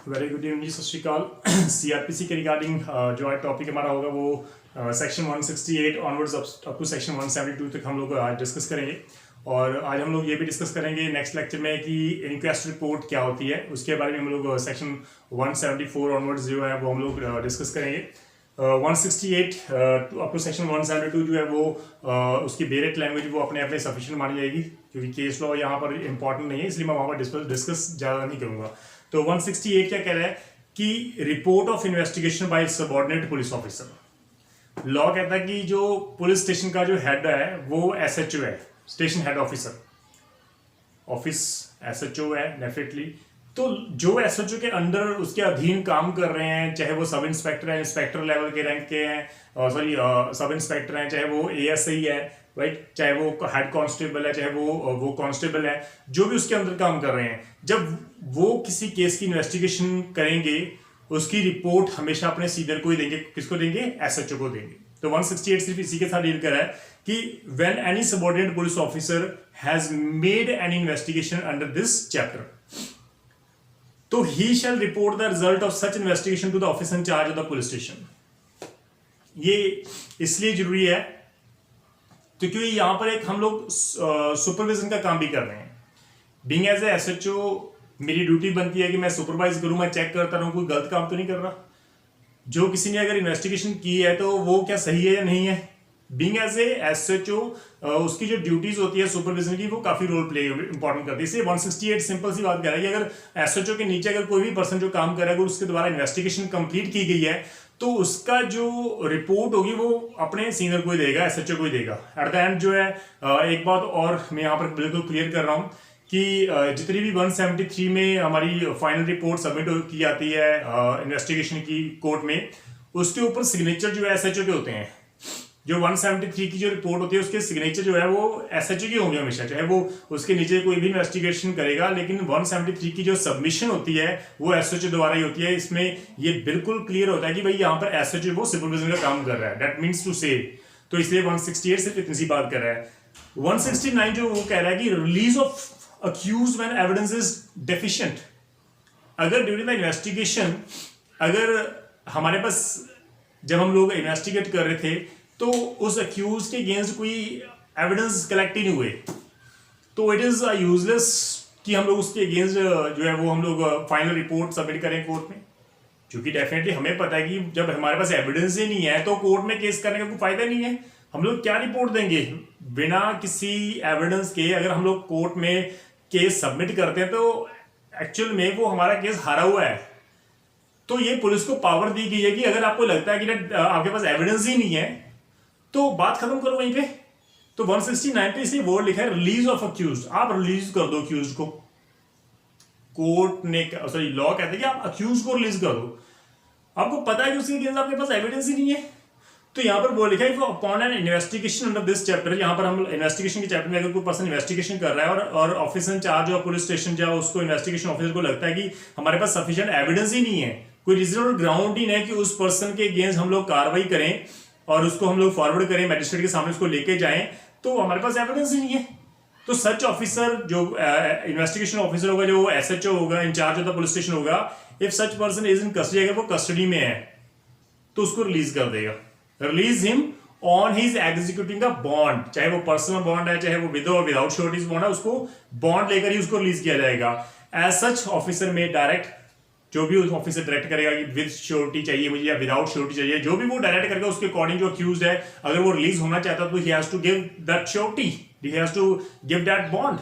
Very good evening, सत श्रीकाल। CrPC के regarding जो आज टॉपिक हमारा होगा वो section 168 onwards up to section 172 तक हम लोग आज डिस्कस करेंगे। और आज हम लोग ये भी डिस्कस करेंगे नेक्स्ट लेक्चर में कि इंक्वेस्ट रिपोर्ट क्या होती है, उसके बारे में हम लोग सेक्शन 174 ऑनवर्ड्स जो है वो हम लोग डिस्कस करेंगे। 168 अप टू सेक्शन 172 जो है वो उसकी बेरेट लैंग्वेज वो अपने आप में सफिशिएंट मानी जाएगी, क्योंकि केस लॉ यहाँ पर इंपॉर्टेंट नहीं है, इसलिए मैं वहाँ पर डिस्कस ज़्यादा नहीं करूँगा। तो 168 क्या कह रहा है कि report of investigation by subordinate police officer. Law कहता है कि जो पुलिस स्टेशन का जो हेड है वो एसएचओ है, station head officer, office SHO है डेफिनेटली। तो जो एसएचओ के अंडर उसके अधीन काम कर रहे हैं, चाहे वो सब इंस्पेक्टर है, इंस्पेक्टर लेवल के रैंक के हैं, सॉरी सब इंस्पेक्टर हैं, चाहे वो एएसआई है, राइट, चाहे वो हेड कांस्टेबल है, चाहे वो कांस्टेबल है, जो भी उसके अंदर काम कर रहे हैं, जब वो किसी केस की इन्वेस्टिगेशन करेंगे उसकी रिपोर्ट हमेशा अपने सीनियर को ही देंगे। किसको देंगे? एसएचओ को देंगे। तो 168 सिर्फ इसी के साथ डील कर रहा है कि when any subordinate police officer has made an investigation under this chapter, तो he shall report the result of such investigation to the officer in charge of the police station. ये इसलिए जरूरी है क्योंकि यहां पर एक हम लोग सुपरविजन का काम भी कर रहे हैं। बीइंग एज ए एसएचओ मेरी ड्यूटी बनती है कि मैं सुपरवाइज करूं, मैं चेक करता रहूं कोई गलत काम तो नहीं कर रहा। जो किसी ने अगर इन्वेस्टिगेशन की है तो वो क्या सही है या नहीं है। बीइंग एज ए एसएचओ उसकी जो ड्यूटीज होती है सुपरविजन की वो काफी रोल प्ले इंपॉर्टेंट करती है। इसलिए 168 सिंपल सी बात कह रहा है कि अगर एसएचओ के नीचे अगर कोई भी पर्सन जो काम कर रहा है अगर उसके द्वारा इन्वेस्टिगेशन कंप्लीट की गई है तो उसका जो रिपोर्ट होगी वो अपने सीनियर को ही देगा, एसएचओ को ही देगा। एट द एंड जो है एक बात और मैं यहाँ पर बिल्कुल क्लियर कर रहा हूँ कि जितनी भी 173 में हमारी फाइनल रिपोर्ट सबमिट की जाती है इन्वेस्टिगेशन की कोर्ट में, उसके ऊपर सिग्नेचर जो है एसएचओ के होते हैं। जो 173 की जो रिपोर्ट होती है उसके सिग्नेचर जो है वो एसएचओ की होंगे हमेशा, चाहे वो उसके नीचे कोई भी इन्वेस्टिगेशन करेगा, लेकिन 173 की जो सबमिशन होती है वो एसएचओ द्वारा ही होती है। इसमें ये बिल्कुल क्लियर होता है कि भाई यहाँ पर एसएचओ वो सुपरविजन का काम कर रहा है, दैट मीन्स टू से। तो इसलिए 168 सिर्फ इतनी सी बात कर रहा है। 169 जो वो कह रहा है कि release of accused when evidence is deficient। अगर ड्यूरिंग द इन्वेस्टिगेशन अगर हमारे पास जब हम लोग इन्वेस्टिगेट कर रहे थे तो उस अक्यूज के अगेंस्ट कोई एविडेंस कलेक्ट ही नहीं हुए, तो इट इज यूजलेस कि हम लोग उसके अगेंस्ट जो है वो हम लोग फाइनल रिपोर्ट सबमिट करें कोर्ट में, क्योंकि डेफिनेटली हमें पता है कि जब हमारे पास एविडेंस ही नहीं है तो कोर्ट में केस करने का कोई फायदा नहीं है। हम लोग क्या रिपोर्ट देंगे बिना किसी एविडेंस के? अगर हम लोग कोर्ट में केस सबमिट करते हैं तो एक्चुअल में वो हमारा केस हारा हुआ है। तो ये पुलिस को पावर दी गई है कि अगर आपको लगता है कि आपके पास एविडेंस ही नहीं है तो बात खत्म करो वहीं पे। तो 169 पे इसलिए वर्ड लिखा है रिलीज ऑफ अक्यूज्ड। आप रिलीज कर दो अक्यूज्ड को। कोर्ट ने सॉरी लॉ कहता है कि आप अक्यूज्ड को रिलीज कर दो। आपको पता है कि उसके अगेंस्ट आपके पास एविडेंस ही नहीं है। तो यहाँ पर वो लिखा है upon an investigation under this chapter. यहाँ पर हम इन्वेस्टिगेशन के चैप्टर में अगर कोई पर्सन इन्वेस्टिगेशन कर रहा है और ऑफिसर इंचार्ज और पुलिस स्टेशन जो उसको इन्वेस्टिगेशन ऑफिसर को लगता है कि हमारे पास सफिशिएंट एविडेंस ही नहीं है, कोई रीजनेबल ग्राउंड ही नहीं है कि उस पर्सन के अगेंस्ट हम लोग कार्रवाई करें और उसको हम लोग फॉरवर्ड करें, मैजिस्ट्रेट के सामने उसको लेके जाएं, तो हमारे पास एविडेंस ही नहीं है। तो सच ऑफिसर जो इन्वेस्टिगेशन ऑफिसर होगा, जो एसएचओ होगा, in charge of the police station होगा, if such person is in custody, अगर वो कस्टडी में है तो उसको रिलीज कर देगा। Release him on his executing a bond, चाहे वो पर्सनल बॉन्ड है, चाहे वो विद और विदाउट श्योरिटीज बॉन्ड है, उसको बॉन्ड लेकर ही उसको रिलीज किया जाएगा। एज सच ऑफिसर में डायरेक्ट, जो भी उस ऑफिसर डायरेक्ट करेगा कि विद श्योरिटी चाहिए मुझे या विदाउट श्योरिटी चाहिए, जो भी वो डायरेक्ट करेगा उसके अकॉर्डिंग जो अक्यूज्ड है अगर वो रिलीज होना चाहता तो he has to give that surety, he has to give that bond.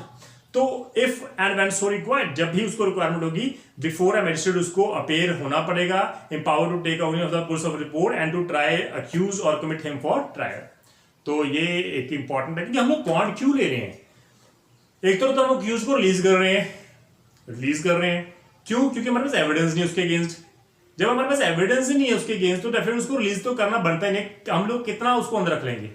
तो if and when so required, जब भी उसको रिक्वायरमेंट होगी बिफोर अ मैजिस्ट्रेट उसको अपेयर होना पड़ेगा, empowered to take of the police of report and to try accused or commit him for trial. तो ये एक इंपॉर्टेंट है कि हम लोग बॉन्ड क्यों ले रहे हैं। एक तो हम अक्यूज को रिलीज कर रहे हैं क्यों? क्योंकि हमारे पास एविडेंस नहीं उसके अगेंस्ट। जब हमारे पास एविडेंस ही नहीं है उसके अगेंस्ट तो डेफिनेटली उसको रिलीज तो करना बनता ही नहीं, हम लोग कितना उसको अंदर रख लेंगे।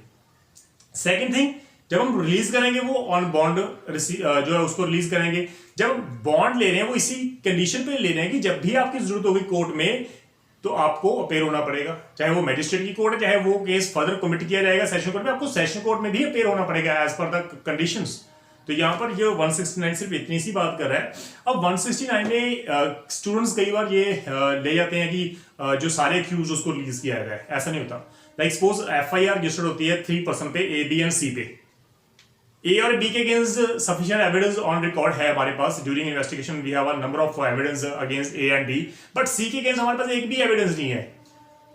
सेकेंड थिंग, जब हम रिलीज करेंगे वो ऑन बॉन्ड जो है उसको रिलीज करेंगे। जब बॉन्ड ले रहे हैं वो इसी कंडीशन पे ले रहे हैं कि जब भी आपकी जरूरत होगी कोर्ट में तो आपको अपेयर होना पड़ेगा, चाहे वो मैजिस्ट्रेट की कोर्ट है, चाहे वो केस फर्दर कमिट किया जाएगा सेशन कोर्ट में, आपको सेशन कोर्ट में भी अपेयर होना पड़ेगा एज पर द कंडीशंस। तो यहाँ पर ये 169 सिर्फ इतनी सी बात कर रहा है। अब 169 में स्टूडेंट्स कई बार ये ले जाते हैं कि जो सारे एक्यूज उसको रिलीज किया जाए, ऐसा नहीं होता। लाइक सपोज FIR रजिस्टर्ड होती है 3 पर्सन पे, A, B एंड C पे। A और B के against sufficient evidence on record है हमारे पास, during investigation we have a number of evidence against A and B, but C के अगेंस्ट हमारे पास एक भी एविडेंस नहीं है।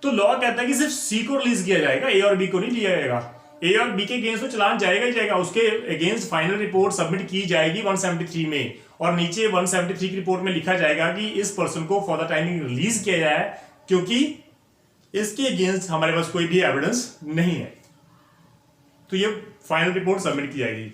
तो लॉ कहता है कि सिर्फ C को रिलीज किया जाएगा, A और B को नहीं लिया जाएगा। A और B के अगेंस्ट तो चलान जाएगा ही जाएगा, उसके अगेंस्ट फाइनल रिपोर्ट सबमिट की जाएगी 173 में, और नीचे 173 की रिपोर्ट में लिखा जाएगा कि इस पर्सन को फॉर द टाइमिंग रिलीज किया जाए क्योंकि इसके अगेंस्ट हमारे पास कोई भी एविडेंस नहीं है। तो ये फाइनल रिपोर्ट सबमिट की जाएगी।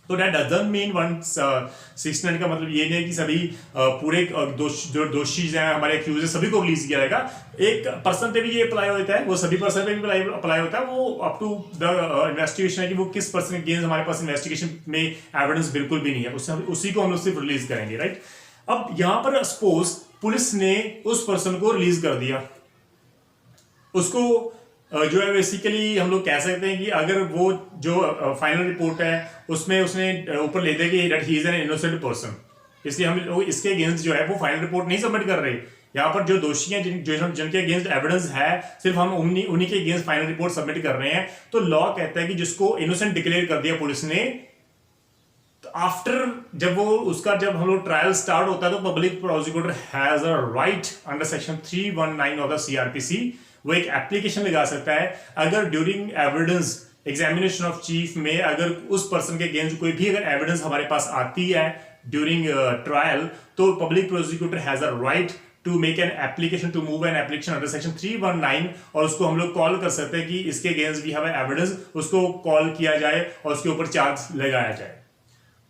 तो दैट डजंट मीन 169 का मतलब ये नहीं है कि सभी पूरे जो दोषी हैं हमारे एक्यूज सभी को रिलीज किया जाएगा। एक पर्सन पे भी ये अप्लाई होता है, वो सभी पर्सन पे भी अप्लाई होता है, वो अप टू द इन्वेस्टिगेशन है कि वो किस पर्सन के अगेंस्ट हमारे पास इन्वेस्टिगेशन में एविडेंस बिल्कुल भी नहीं है, उसी को हम लोग सिर्फ रिलीज करेंगे, राइट। अब यहाँ पर सपोज पुलिस ने उस पर्सन को रिलीज कर दिया, उसको जो है बेसिकली हम लोग कह सकते हैं कि अगर वो जो फाइनल रिपोर्ट है उसमें उसने ऊपर ले दिया कि that he is an innocent person, इसलिए हम लोग इसके अगेंस्ट जो है वो फाइनल रिपोर्ट नहीं सबमिट कर रहे। यहाँ पर जो दोषी हैं जिनके अगेंस्ट एविडेंस है सिर्फ हम उन्हीं के अगेंस्ट फाइनल रिपोर्ट सबमिट कर रहे हैं। तो लॉ कहता है कि जिसको इनोसेंट डिक्लेयर कर दिया पुलिस ने, तो आफ्टर जब हम लोग ट्रायल स्टार्ट होता है तो public prosecutor has a right under section 319 of the CRPC, वो एक एप्लीकेशन लगा सकता है अगर during evidence examination of chief में अगर उस पर्सन के अगेंस्ट कोई भी अगर एविडेंस हमारे पास आती है ड्यूरिंग ट्रायल, तो public prosecutor has a right to make an application to move an application under section 319, और उसको हम लोग कॉल कर सकते हैं कि इसके अगेंस्ट वी हैव एविडेंस, उसको कॉल किया जाए और उसके ऊपर चार्ज लगाया जाए।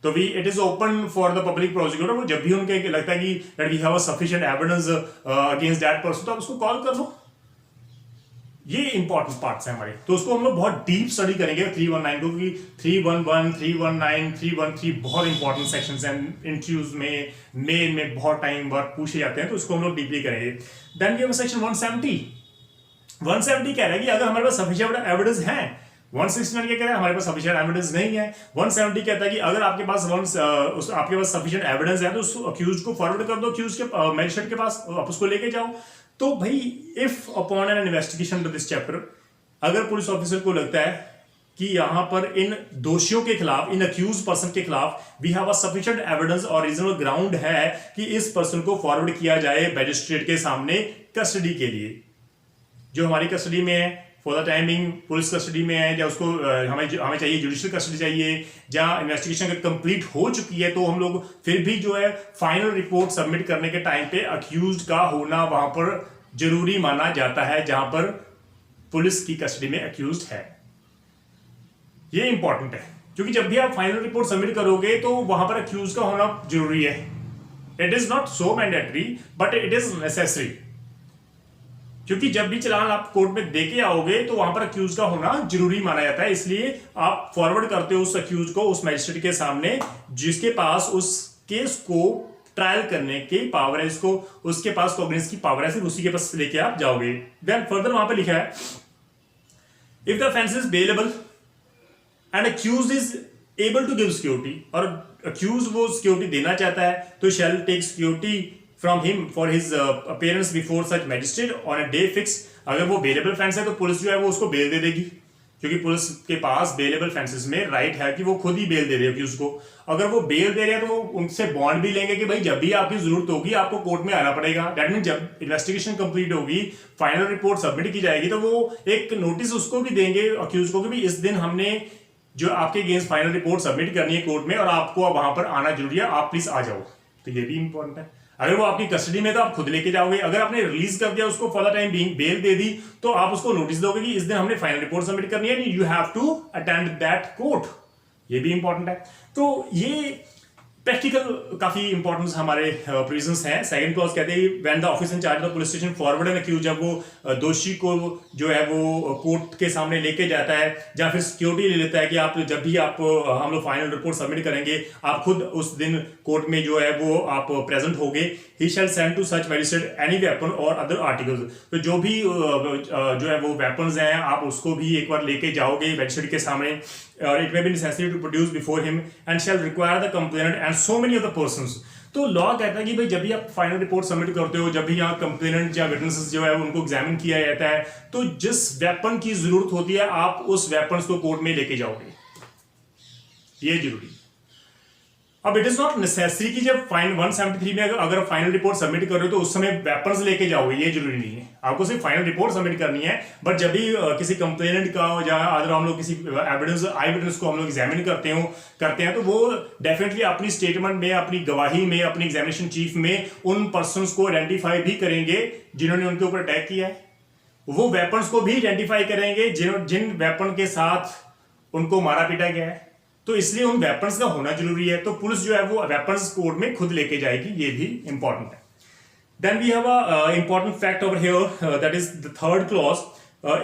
तो it is open for the public prosecutor, वो जब भी उनके लगता है कि we have a sufficient evidence against that person, तो आप उसको कॉल कर लो। ये इंपॉर्टेंट पार्ट्स हैं हमारे, तो उसको हम लोग बहुत डीप स्टडी करेंगे 319 को, क्योंकि 311, 319, 313 बहुत इंपॉर्टेंट सेक्शंस हैं, इंटरव्यूज में मेल में बहुत टाइम बार पूछे जाते हैं, तो उसको हम लोग डीपली करेंगे। देन वी हैव सेक्शन 170 कह रहा है कि अगर हमारे पास सफिशिएंट एविडेंस है। 169 क्या कह रहा है, हमारे पास सफिशिएंट एविडेंस नहीं है। 170 कहता है कि अगर आपके पास सफिशिएंट एविडेंस है तो उस अक्यूज को फॉरवर्ड कर दो, अक्यूज के मैजिस्ट्रेट के पास, आप उसको लेके जाओ। तो भाई if upon an investigation to this chapter, अगर पुलिस ऑफिसर को लगता है कि यहां पर इन दोषियों के खिलाफ, इन अक्यूज पर्सन के खिलाफ we have a sufficient evidence और रीजनेबल ग्राउंड है कि इस पर्सन को फॉरवर्ड किया जाए मैजिस्ट्रेट के सामने कस्टडी के लिए, जो हमारी कस्टडी में है for the timing, police custody में है, या उसको हमें चाहिए जुडिशियल कस्टडी चाहिए, जहां इन्वेस्टिगेशन अगर कंप्लीट हो चुकी है, तो हम लोग फिर भी जो है फाइनल रिपोर्ट सबमिट करने के टाइम पे अक्यूज्ड का होना वहां पर जरूरी माना जाता है, जहां पर पुलिस की कस्टडी में अक्यूज्ड है। ये इंपॉर्टेंट है क्योंकि जब भी आप फाइनल रिपोर्ट सबमिट करोगे तो वहां पर अक्यूज का होना जरूरी है। It is not so mandatory but it is necessary, क्योंकि जब भी चलान आप कोर्ट में देके आओगे तो वहां पर अक्यूज का होना जरूरी माना जाता है, इसलिए आप फॉरवर्ड करते हो उस अक्यूज को उस मैजिस्ट्रेट के सामने जिसके पास उस केस को ट्रायल करने की पावर है, इसको उसके पास कॉग्निजेंस की पावर है, सिर्फ उसी के पास लेके आप जाओगे। देन फर्दर वहां पे लिखा है if the offence is bailable and accused is able to give security, और अक्यूज वो सिक्योरिटी देना चाहता है तो shall take security from him for his appearance before such magistrate on a day fix. अगर वो बेलेबल ऑफेंस है तो पुलिस जो है वो उसको बेल दे देगी, क्योंकि पुलिस के पास बेलेबल ऑफेंसेस में राइट है कि वो खुद ही बेल दे देगी उसको। अगर वो बेल दे रहे हैं तो वो उनसे बॉन्ड भी लेंगे कि भाई जब भी आपकी जरूरत होगी आपको कोर्ट में आना पड़ेगा। दैट मीन जब इन्वेस्टिगेशन कंप्लीट होगी, फाइनल रिपोर्ट सबमिट की जाएगी, तो वो एक नोटिस उसको भी देंगे अक्यूज को कि भाई इस दिन हमने जो आपके अगेंस्ट फाइनल रिपोर्ट सबमिट करनी है कोर्ट में और आपको वहां पर आना जरूरी है, आप प्लीज आ जाओ। तो ये भी इंपॉर्टेंट है। अगर वो आपकी कस्टडी में तो आप खुद लेके जाओगे, अगर आपने रिलीज कर दिया उसको for the time being bail दे दी तो आप उसको नोटिस दोगे कि इस दिन हमने फाइनल रिपोर्ट सबमिट करनी है, you have to attend that court. ये भी इंपॉर्टेंट है। तो ये प्रैक्टिकल काफी इंपॉर्टेंस हमारे प्रोविजंस हैं। सेकंड क्लॉज कहते हैं when the officer in charge of police station forward an accuse, जब वो दोषी को जो है वो कोर्ट के सामने लेके जाता है या फिर सिक्योरिटी ले लेता है कि आप जब भी आप हम लोग फाइनल रिपोर्ट सबमिट करेंगे आप खुद उस दिन कोर्ट में जो है वो आप प्रेजेंट होगे। He shall send to such magistrate any weapon or other articles, तो जो भी जो है वो वेपन्स हैं आप उसको भी एक बार लेके जाओगे मैजिस्ट्रेट के सामने। or it may be necessary to produce before him and shall require the complainant and so many other persons. तो लॉ कहता है कि भाई जब भी आप फाइनल रिपोर्ट सबमिट करते हो, जब भी यहाँ कंप्लेनेंट या विटनेसेस जो है उनको एग्जामिन किया जाता है, तो जिस वेपन की जरूरत होती है आप उस वेपन्स को कोर्ट में लेके जाओगे, ये जरूरी। अब इट इज नॉट नेसेसरी कि जब फाइन 173 में अगर फाइनल रिपोर्ट सबमिट कर रहे हो तो उस समय वेपन्स लेके जाओगे, ये जरूरी नहीं है। आपको सिर्फ फाइनल रिपोर्ट सबमिट करनी है, बट जब भी किसी कंप्लेनेंट का या अगर हम लोग किसी एविडेंस आई विटनेस को हम लोग एग्जामिन करते हैं तो वो डेफिनेटली अपनी स्टेटमेंट में, अपनी गवाही में, अपनी एग्जामिनेशन चीफ में उन पर्सनस को आइडेंटिफाई भी करेंगे जिन्होंने उनके ऊपर अटैक किया है। वो वेपन्स को भी आइडेंटिफाई करेंगे जिन वेपन के साथ उनको मारा पीटा गया है। तो इसलिए उन वेपन्स का होना जरूरी है। तो पुलिस जो है वो वेपन्स कोर्ट में खुद लेके जाएगी, ये भी इंपॉर्टेंट है। Then we have a important fact over here, that is the third clause,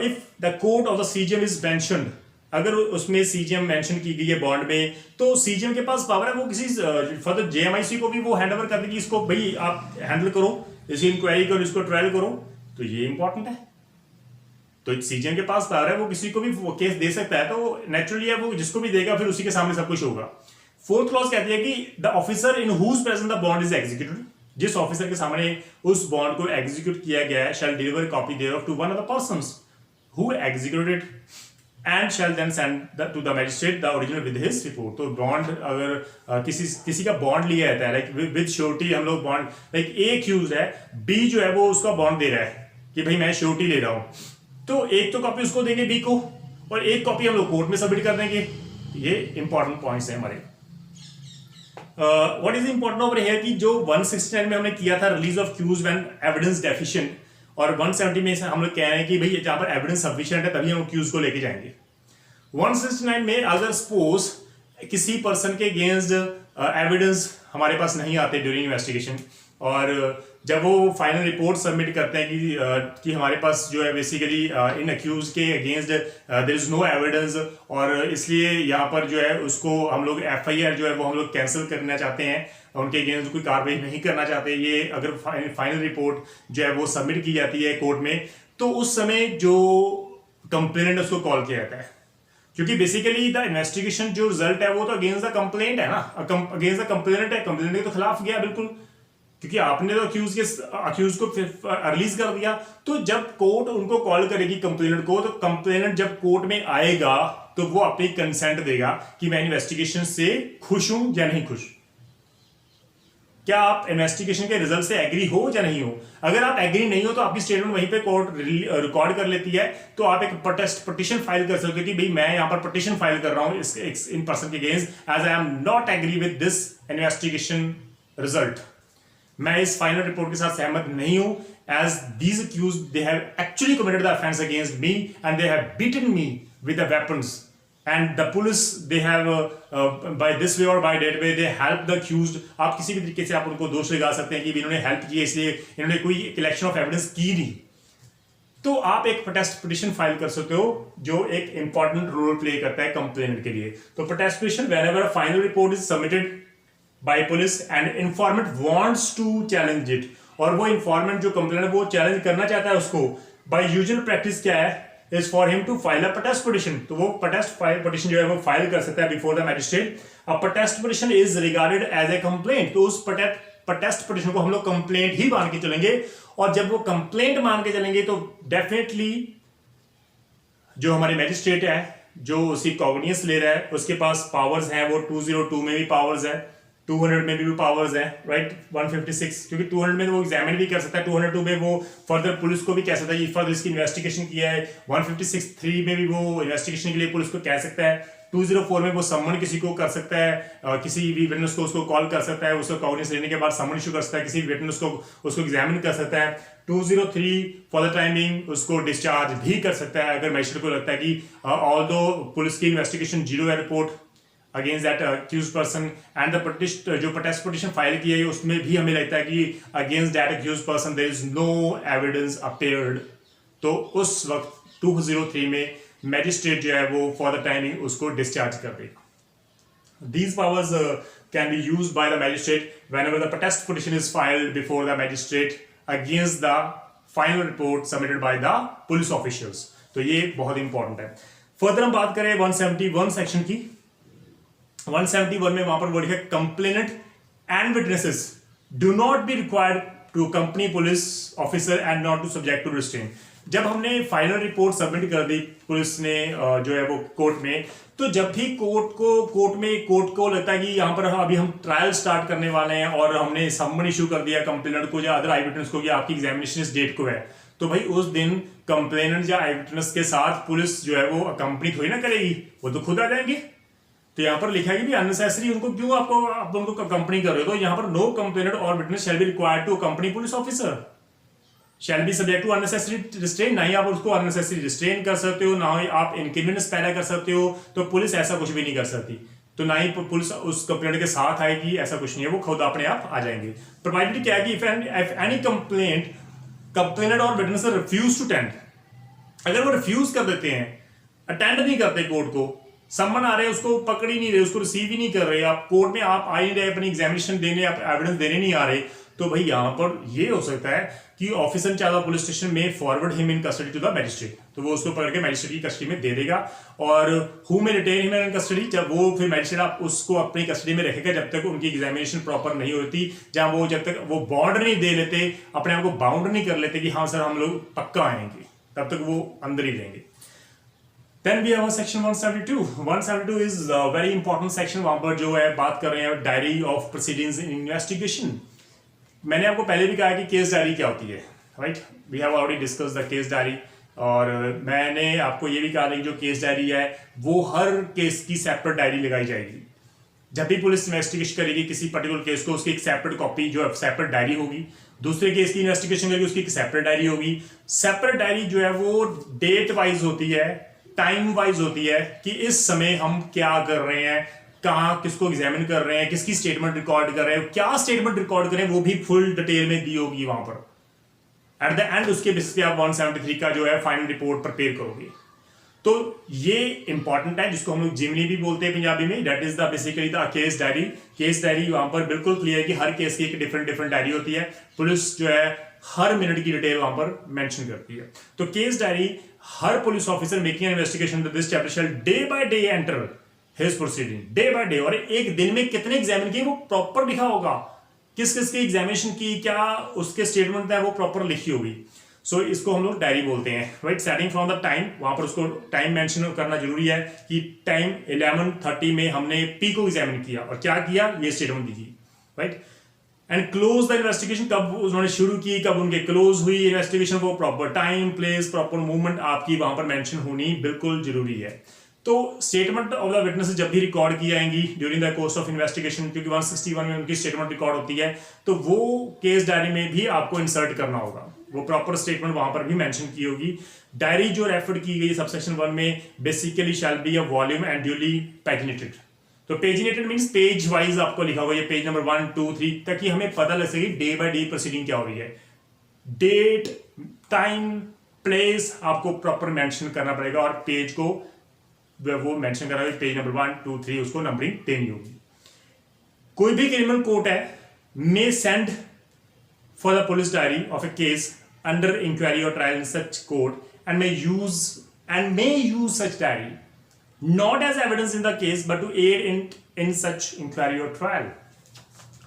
if the court of the CJM is mentioned, अगर उसमें सीजीएम मेंशन की गई है बॉन्ड में, तो सीजीएम के पास पावर है वो किसी फर्दर जेएमआईसी को भी वो हैंड ओवर कर देगी, इसको भाई आप हैंडल करो, इसकी इंक्वायरी करो, इसको ट्रायल करो। तो ये इंपॉर्टेंट है। तो सीजीएम के पास पावर है, वो किसी को भी वो केस दे सकता है, तो नेचुरली है वो जिसको भी देगा फिर उसी के सामने सब कुछ होगा। फोर्थ क्लॉज कहती है कि the officer in whose presence the bond is executed, जिस ऑफिसर के सामने उस बॉन्ड को एग्जीक्यूट किया गया है, shall deliver copy thereof to one of the persons who executed and shall then send to the magistrate the original with his report. तो bond अगर किसी का बॉन्ड लिया जाता है, लाइक विद श्योरिटी, हम लोग बॉन्ड, लाइक ए एक्यूज है, बी जो है वो उसका बॉन्ड दे रहा है कि भाई मैं श्योरिटी ले रहा हूं, तो एक तो कॉपी उसको देंगे बी को और एक कॉपी हम लोग कोर्ट में सबमिट कर देंगे। ये इंपॉर्टेंट पॉइंट्स हैं हमारे। What is important over here कि जो 169 में हमने किया था release of accuse when evidence deficient, और 170 में हम लोग कह रहे हैं कि भाई जहां पर एविडेंस सफिशिएंट है तभी हम क्यूज को लेके जाएंगे। 169 में अगर सपोज किसी पर्सन के अगेंस्ट एविडेंस हमारे पास नहीं आते ड्यूरिंग इन्वेस्टिगेशन, और जब वो फाइनल रिपोर्ट सबमिट करते हैं कि हमारे पास जो है बेसिकली इन अक्यूज के against there is no evidence, और इसलिए यहाँ पर जो है उसको हम लोग एफआईआर जो है वो हम लोग कैंसिल करना चाहते हैं, उनके अगेंस्ट कोई कार्रवाई नहीं करना चाहते। ये अगर फाइनल रिपोर्ट जो है वो सबमिट की जाती है कोर्ट में, तो उस समय जो कंप्लेनेंट उसको कॉल किया जाता है, क्योंकि बेसिकली द इन्वेस्टिगेशन जो रिजल्ट है वो तो अगेंस्ट द कंप्लेंट है ना, अगेंस्ट द कंप्लेनेंट है, कंप्लेनेंट के तो खिलाफ गया बिल्कुल, क्योंकि आपने तो अक्यूज को रिलीज कर दिया। तो जब कोर्ट उनको कॉल करेगी कंप्लेनेंट को, तो कंप्लेनेंट जब कोर्ट में आएगा तो वो अपनी कंसेंट देगा कि मैं इन्वेस्टिगेशन से खुश हूं या नहीं खुश। क्या आप इन्वेस्टिगेशन के रिजल्ट से एग्री हो या नहीं हो? अगर आप एग्री नहीं हो तो आपकी स्टेटमेंट वहीं पे कोर्ट रिकॉर्ड कर लेती है, तो आप एक पिटीशन फाइल कर सकते हो कि भाई मैं यहां पर पिटीशन फाइल कर रहा हूं इन पर्सन के against as I am not agree with this investigation result. मैं इस फाइनल रिपोर्ट के साथ सहमत नहीं हूं, as these accused they have actually committed the offence against me and they have beaten me with the weapons and the police they have by this way or by that way they help the accused. आप किसी भी तरीके से आप उनको दोष लगा सकते हैं कि इन्होंने हेल्प की है इसलिए इन्होंने कोई कलेक्शन ऑफ एविडेंस की नहीं। तो आप एक प्रोटेस्ट पिटीशन फाइल कर सकते हो जो एक इंपॉर्टेंट रोल प्ले करता है कंप्लेनेंट के लिए। तो protest petition whenever a final report is submitted by police and informant wants to challenge it, और वो informant जो complainant वो challenge करना चाहता है उसको, by usual practice क्या है, is for him to file a protest petition। तो वो protest petition जो है वो फाइल कर सकता है before the magistrate। A protest petition is regarded as a complaint, तो उस protest petition को हम लोग complaint ही मान के चलेंगे, और जब वो complaint मान के चलेंगे तो definitely जो हमारे मैजिस्ट्रेट है जो उसी कॉग्नियंस ले रहा है उसके पास पावर्स हैं, वो 202 में भी पावर्स है, 200 में भी पावर्स है, राइट, 156, क्योंकि 200 में वो एग्जामिन भी कर सकता है, 202 में वो फर्दर पुलिस को भी कह सकता है कि फर्दर इसकी इन्वेस्टिगेशन किया है, 156(3) में भी वो इन्वेस्टिगेशन के लिए पुलिस को कह सकता है, 204 में वो समन किसी को कर सकता है, किसी भी विटनेस को उसको कॉल कर सकता है, उसको कॉग्निस लेने के बाद समन इशू कर सकता है, किसी भी विटनेस को उसको एग्जामिन कर सकता है, 203 फॉर द टाइमिंग उसको डिस्चार्ज भी कर सकता है अगर मैजिस्ट्रेट को लगता है कि ऑल्दो पुलिस की इन्वेस्टिगेशन जीरो है report against that accuse person, and the जो प्रोटेस्ट पिटीशन फाइल की है उसमें भी हमें लगता है कि against that accuse person there is no evidence appeared, तो उस वक्त 203 में मैजिस्ट्रेट जो है वो फॉर द टाइमिंग उसको डिस्चार्ज कर देगा। These powers can be used by the magistrate whenever the protest petition is filed before the magistrate against the final report submitted by the police officials। तो ये बहुत important है। Further हम बात करें 171 सेक्शन की। 171 में वहां पर वो लिखा complainant and witnesses do not be required to company police officer and not to subject to restrain. जब हमने फाइनल रिपोर्ट सबमिट कर दी पुलिस ने जो है वो कोर्ट में, तो जब भी कोर्ट को लगता है कि यहाँ पर अभी हम ट्रायल स्टार्ट करने वाले हैं और हमने समन इशू कर दिया कंप्लेनेंट को या अदर आई विटनेस को कि आपकी एग्जामिनेशन इस डेट को है, तो भाई उस दिन कंप्लेनेंट या आई विटनेस के साथ पुलिस जो है वो कंपनी थोड़ी ना करेगी, वो तो खुद आ जाएंगे। तो यहाँ पर लिखा है कि अननेसेसरी उनको क्यों आप उनको कंपनी कर रहे हो। तो यहाँ पर नो कंप्लेनेंट और witness shall be required to company police officer shall be subject to unnecessary restrain. ना ही आप उसको अननेसेसरी रिस्ट्रेन कर सकते हो, ना ही आप इनकन्वीनियंस पैदा कर सकते हो। तो पुलिस ऐसा कुछ भी नहीं कर सकती, तो ना ही पुलिस उस कंप्लेंट के साथ आएगी, ऐसा कुछ नहीं है, वो खुद अपने आप आ जाएंगे। प्रोवाइडेड क्या है कि इफ एनी कंप्लेनेंट और विटनेस रिफ्यूज टू अटेंड, अगर वो रिफ्यूज कर देते हैं, अटेंड नहीं करते कोर्ट को, सम्मन आ रहे उसको पकड़ ही नहीं रहे, उसको रिसीव ही नहीं कर रहे, आप कोर्ट में आप आ ही रहे अपनी एग्जामिनेशन देने, आप एविडेंस देने नहीं आ रहे, तो भाई यहाँ पर ये हो सकता है कि ऑफिसर चाहे पुलिस स्टेशन में forward him in custody to the magistrate, तो वो उसको पकड़ के मैजिस्ट्रेट की कस्टडी में दे देगा। और हु में रिटेन हिम इन कस्टडी, जब वो फिर मैजिस्ट्रेट आप उसको अपनी कस्टडी में रखेगा जब तक उनकी एग्जामिनेशन प्रॉपर नहीं होती, जब तक वो बॉन्ड नहीं दे लेते, अपने आप को बाउंड नहीं कर लेते कि हाँ सर हम लोग पक्का आएंगे, तब तक वो अंदर ही रहेंगे। Then we have section 172. 172 is a very important section। वहां पर जो है बात कर रहे हैं diary of proceedings in investigation. मैंने आपको पहले भी कहा कि केस डायरी क्या होती है, right? We have already discuss the case diary, और मैंने आपको ये भी कहा था कि जो केस डायरी है वो हर केस की सेपरेट डायरी लगाई जाएगी। जब भी पुलिस इन्वेस्टिगेशन करेगी किसी पर्टिकुलर केस को, उसकी एक सेपरेट कॉपी जो है सेपरेट डायरी होगी। दूसरे केस की इन्वेस्टिगेशन करेगी, उसकी एक सेपरेट डायरी होगी। सेपरेट डायरी जो है वो डेट वाइज होती है, टाइम वाइज होती है कि इस समय हम क्या कर रहे हैं, कहाँ किसको एग्जामिन कर रहे हैं, किसकी स्टेटमेंट रिकॉर्ड कर रहे हैं, क्या स्टेटमेंट रिकॉर्ड करें, वो भी फुल डिटेल में दी होगी वहां पर। एट द एंड उसके बेसिस पे आप 173 का जो है फाइनल रिपोर्ट प्रिपेयर करोगे। तो ये इंपॉर्टेंट है, जिसको हम लोग जिमनी भी बोलते हैं पंजाबी में, that is the basically the case diary. Case diary वहां पर बिल्कुल क्लियर है कि हर केस की एक डिफरेंट डायरी होती है। पुलिस जो है हर मिनट की डिटेल वहां पर मेंशन करती है। तो केस डायरी, हर police officer making investigation this chapter shall day by day enter his proceeding, day by day, और एक दिन में कितने एग्जामिन किए वो प्रॉपर लिखा होगा, किस किस की एग्जामिनेशन की, क्या उसके स्टेटमेंट है वो प्रॉपर लिखी होगी। सो इसको हम लोग डायरी बोलते हैं, right? Starting from the time, वहां पर उसको टाइम मेंशन करना जरूरी है कि टाइम 11:30 में हमने पी को एग्जामिन किया और क्या किया, ये statement the, right? And close the investigation, कब उन्होंने शुरू की, कब उनके क्लोज हुई इन्वेस्टिगेशन, वो proper time, place, proper movement आपकी वहां पर मेंशन होनी बिल्कुल जरूरी है। तो स्टेटमेंट ऑफ द विटनेसेस जब भी रिकॉर्ड की जाएंगी during the course of investigation, क्योंकि 161 में उनकी स्टेटमेंट रिकॉर्ड होती है, तो वो केस डायरी में भी आपको इंसर्ट करना होगा, वो प्रॉपर स्टेटमेंट वहां पर भी मेंशन की होगी। डायरी जो रेफर की गई सबसेक्शन 1 में basically shall be a volume and duly paginated. तो पेजिनेटेड मींस पेज वाइज आपको लिखा होगा, ये पेज नंबर 1, 2, 3, ताकि हमें पता लग सके डे बाय डे प्रोसीडिंग क्या हो रही है। डेट, टाइम, प्लेस आपको प्रॉपर मेंशन करना पड़ेगा, और पेज को वो मेंशन करना है, पेज नंबर 1, 2, 3 उसको नंबरिंग देनी होगी। कोई भी क्रिमिनल कोर्ट है may send for the police diary of a case under inquiry or trial in such court and may use such diary not as evidence in the case but to aid in such inquiry or trial।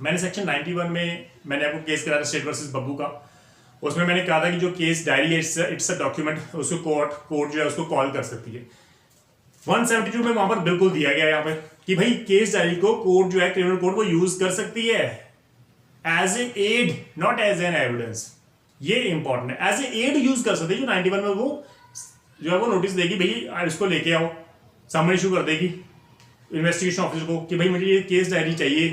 मैंने section 91 में मैंने आपको case कराया था state versus Babbu का, उसमें मैंने कहा था कि जो केस डायरी है इट्स अ डॉक्यूमेंट, उसको कोर्ट जो है उसको कॉल कर सकती है। 172 में वहां पर बिल्कुल दिया गया यहाँ पे कि भाई केस डायरी को कोर्ट जो है क्रिमिनल कोर्ट वो यूज कर सकती है as a aid, not as an evidence. ये इंपॉर्टेंट है, एज ए एड यूज कर सकती है। जो 91 में वो जो है वो नोटिस देगी, भाई इसको लेके आओ, सामने इशू कर देगी इन्वेस्टिगेशन ऑफिसर को कि भाई मुझे ये केस डायरी चाहिए,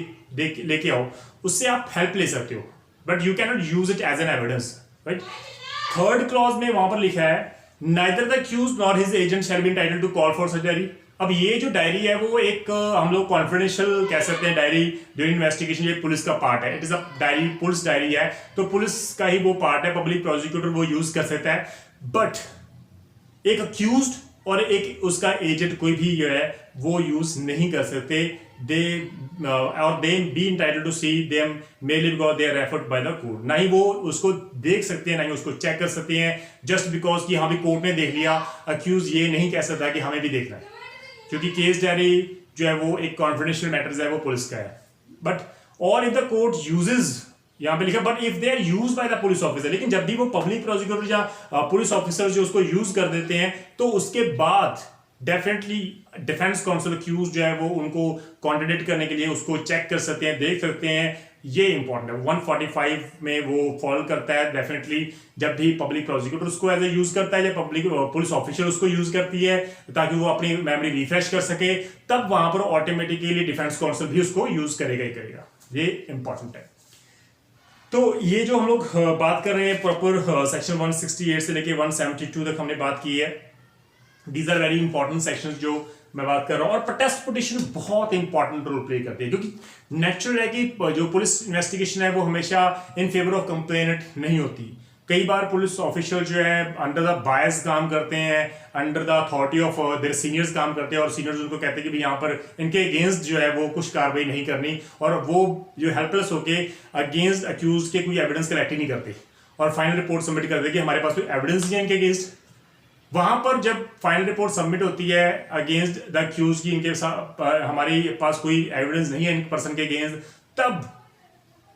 लेके आओ, उससे आप हेल्प ले सकते हो, but you can not use it as an evidence, right? Third clause में वहां पर लिखा है neither the accused nor his agent shall be entitled to call for such diary. अब ये जो डायरी है वो एक हम लोग कॉन्फिडेंशियल कह सकते हैं डायरी ड्यूरिंग इन्वेस्टिगेशन, ये पुलिस का पार्ट है, it is a diary, police diary है, तो पुलिस का ही वो पार्ट है, पब्लिक प्रोसिक्यूटर वो यूज कर सकता है। बट एक अक्यूज्ड और एक उसका एजेंट कोई भी जो है वो यूज नहीं कर सकते दे और they be entitled to see them merely because they are referred by the court. ना ही वो उसको देख सकते हैं, ना ही उसको चेक कर सकते हैं जस्ट बिकॉज कि हाँ भी कोर्ट ने देख लिया। अक्यूज ये नहीं कह सकता कि हमें भी देखना है, क्योंकि केस डायरी जो है वो एक कॉन्फिडेंशियल मैटर्स है, वो पुलिस का है। बट और इफ द कोर्ट यूजेज, यहाँ पे लिखा but if they are use by the police officer, लेकिन जब भी वो पब्लिक प्रोसिक्यूटर या पुलिस ऑफिसर जो उसको यूज कर देते हैं तो उसके बाद डेफिनेटली डिफेंस काउंसिल अक्यूज जो है वो उनको कॉन्ट्रडिक्ट करने के लिए उसको चेक कर सकते हैं, देख सकते हैं। ये इंपॉर्टेंट है, 145 में वो फॉलो करता है डेफिनेटली। जब भी पब्लिक प्रोसिक्यूटर उसको एज ए यूज करता है या पब्लिक पुलिस ऑफिसर उसको यूज करती है ताकि वो अपनी मेमोरी रिफ्रेश कर सके, तब वहां पर ऑटोमेटिकली डिफेंस काउंसिल भी उसको यूज करेगा ही करेगा। ये इंपॉर्टेंट है। तो ये जो हम लोग बात कर रहे हैं प्रॉपर सेक्शन 168 से लेके 172 तक हमने बात की है। These are very important sections जो मैं बात कर रहा हूं। और प्रोटेस्ट पिटीशन बहुत इंपॉर्टेंट रोल प्ले करती है, क्योंकि नेचुरल है कि जो पुलिस इन्वेस्टिगेशन है वो हमेशा इन फेवर ऑफ कंप्लेनेंट नहीं होती। कई बार पुलिस ऑफिशियल जो है अंडर द बायस काम करते हैं, under the authority of their seniors काम करते हैं, और सीनियर्स उनको कहते हैं कि यहाँ पर इनके अगेंस्ट जो है वो कुछ कार्रवाई नहीं करनी, और वो जो हेल्पलेस होके अगेंस्ट अक्यूज के कोई एविडेंस कलेक्ट ही नहीं करते और फाइनल रिपोर्ट सबमिट कर दे कि हमारे पास कोई एविडेंस नहीं है इनके अगेंस्ट। वहां पर जब फाइनल रिपोर्ट सबमिट होती है अगेंस्ट द अक्यूज की, इनके साथ हमारे पास कोई एविडेंस नहीं है इन पर्सन के अगेंस्ट, तब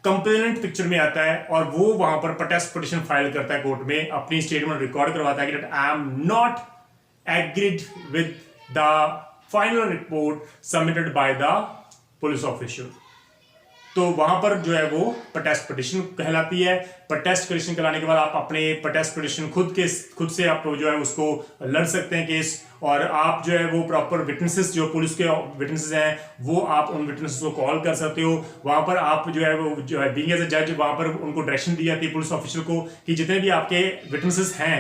कंप्लेनेंट पिक्चर में आता है और वो वहां पर प्रोटेस्ट पिटीशन फाइल करता है कोर्ट में, अपनी स्टेटमेंट रिकॉर्ड करवाता है कि आई am not agreed with the final report submitted by the police official. तो वहां पर जो है वो प्रोटेस्ट पिटीशन कहलाती है। प्रोटेस्ट पिटीशन कराने के बाद आप अपने प्रोटेस्ट पिटीशन खुद से आप जो है उसको लड़ सकते हैं केस, और आप जो है वो प्रॉपर विटनेसेस, जो पुलिस के विटनेसेस हैं, वो आप उन विटनेसेस को कॉल कर सकते हो। वहां पर आप जो है वो जो है बीइंग एज अ जज, वहां पर उनको डायरेक्शन दी जाती है पुलिस ऑफिसर को कि जितने भी आपके विटनेसेस हैं,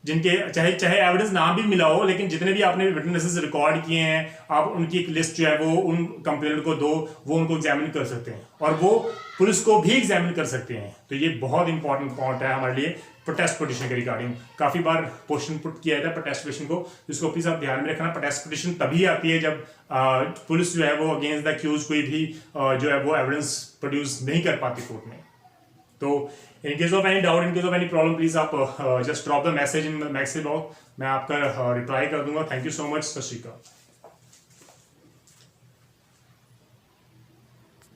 जिनके चाहे एविडेंस ना भी मिला हो, लेकिन जितने भी आपने विटनेसेस रिकॉर्ड किए हैं, आप उनकी एक लिस्ट जो है वो उन कंप्लेंट को दो, वो उनको एग्जामिन कर सकते हैं और वो पुलिस को भी एग्जामिन कर सकते हैं। तो ये बहुत इंपॉर्टेंट पॉइंट है हमारे लिए प्रोटेस्ट पिटीशन के रिगार्डिंग। काफी बार क्वेश्चन पुट किया था प्रोटेस्ट पिटीशन को, जिसको प्लीज आप ध्यान में रखना। प्रोटेस्ट पिटीशन तभी आती है जब पुलिस जो है वो अगेंस्ट द अक्यूज कोई भी जो है वो एविडेंस प्रोड्यूस नहीं कर पाती कोर्ट में। तो in case of any doubt, in case of any problem, please आप just drop the message in message box, मैं आपका रिप्लाई कर दूंगा। Thank you so much. Sat Shri अकाल।